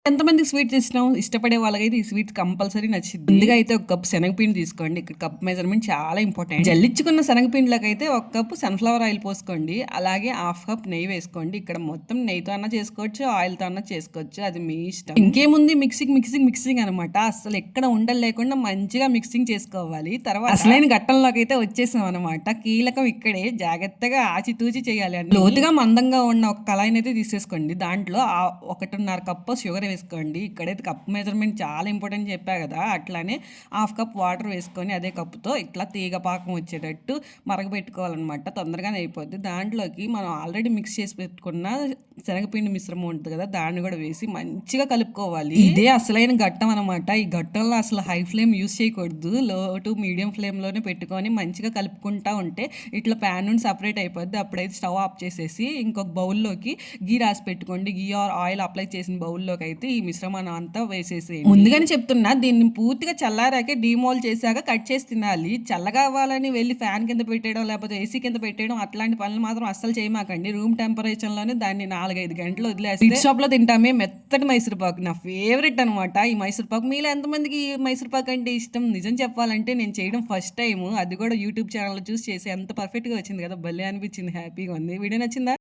ఎంతమందికి స్వీట్స్ ఇష్టపడే వాళ్ళకైతే ఈ స్వీట్స్ కంపల్సరీ నచ్చింది. ముందుగా అయితే ఒక కప్పు శనగపిండి తీసుకోండి. ఇక్కడ కప్ మెజర్మెంట్ చాలా ఇంపార్టెంట్. జల్లించుకున్న శనగపిండిలోకి అయితే ఒక కప్పు సన్ఫ్లవర్ ఆయిల్ పోసుకోండి. అలాగే హాఫ్ కప్ నెయ్యి వేసుకోండి. ఇక్కడ మొత్తం నెయ్యితో అన్నా చేసుకోవచ్చు, ఆయిల్తో అన్నా చేసుకోవచ్చు, అది మీ ఇష్టం. ఇంకేముంది, మిక్సింగ్ అనమాట. అసలు ఎక్కడ ఉండలు లేకుండా మంచిగా మిక్సింగ్ చేసుకోవాలి. తర్వాత అసలైన ఘట్టంలోకి అయితే వచ్చేసాం అనమాట. కీలకం ఇక్కడే, జాగ్రత్తగా ఆచితూచి చేయాలి. లోతుగా మందంగా ఉన్న ఒక కళాయిని అయితే తీసేసుకోండి. దాంట్లో 1.5 కప్పు షుగర్ వేసుకోండి. ఇక్కడైతే కప్ మెజర్మెంట్ చాలా ఇంపార్టెంట్ చెప్పా కదా, అట్లానే హాఫ్ కప్ వాటర్ వేసుకొని అదే కప్పుతో ఇట్లా తీగ పాకం వచ్చేటట్టు మరగబెట్టుకోవాలన్నమాట. తొందరగానే అయిపోద్ది. దాంట్లోకి మనం ఆల్రెడీ మిక్స్ చేసి పెట్టుకున్న శనగపిండి మిశ్రమం ఉంటుంది కదా, దాన్ని కూడా వేసి మంచిగా కలుపుకోవాలి. ఇదే అసలైన ఘట్టం అనమాట. ఈ ఘట్టంలో అసలు హై ఫ్లేమ్ యూస్ చేయకూడదు. లో టు మీడియం ఫ్లేమ్లోనే పెట్టుకొని మంచిగా కలుపుకుంటా ఉంటే ఇట్లా ప్యాన్ నుండి సపరేట్ అయిపోద్ది. అప్పుడైతే స్టవ్ ఆఫ్ చేసేసి ఇంకొక బౌల్లోకి గీ రాసి పెట్టుకోండి. గీ ఆర్ ఆయిల్ అప్లై చేసిన బౌల్లోకి అయితే ఈ మిశ్రమాన్ని అంతా వేసేసి, ముందుగానే చెప్తున్నా, దీన్ని పూర్తిగా చల్లారాకే డీమోల్ చేశాక కట్ చేసి తినాలి. చల్లగా అవ్వాలని వెళ్ళి ఫ్యాన్ కింద పెట్టేయడం లేకపోతే ఏసీ కింద పెట్టేయడం అట్లాంటి పనులు మాత్రం అస్సలు చేయమాకండి. రూమ్ టెంపరేచర్లోనే దాన్ని 4-5 గంటలు వదిలేసి స్వీట్ షాప్లో తింటామే మెత్తటి మైసూర్పాకు, నా ఫేవరెట్ అనమాట ఈ మైసూర్పాకు. మీలో ఎంతమందికి ఈ మైసూర్పాకు అంటే ఇష్టం? నిజం చెప్పాలంటే నేను చేయడం ఫస్ట్ టైం, అది కూడా యూట్యూబ్ ఛానల్లో చూసి చేసి ఎంత పర్ఫెక్ట్గా వచ్చింది కదా, భలే అనిపించింది, హ్యాపీగా ఉంది. వీడియో నచ్చిందా?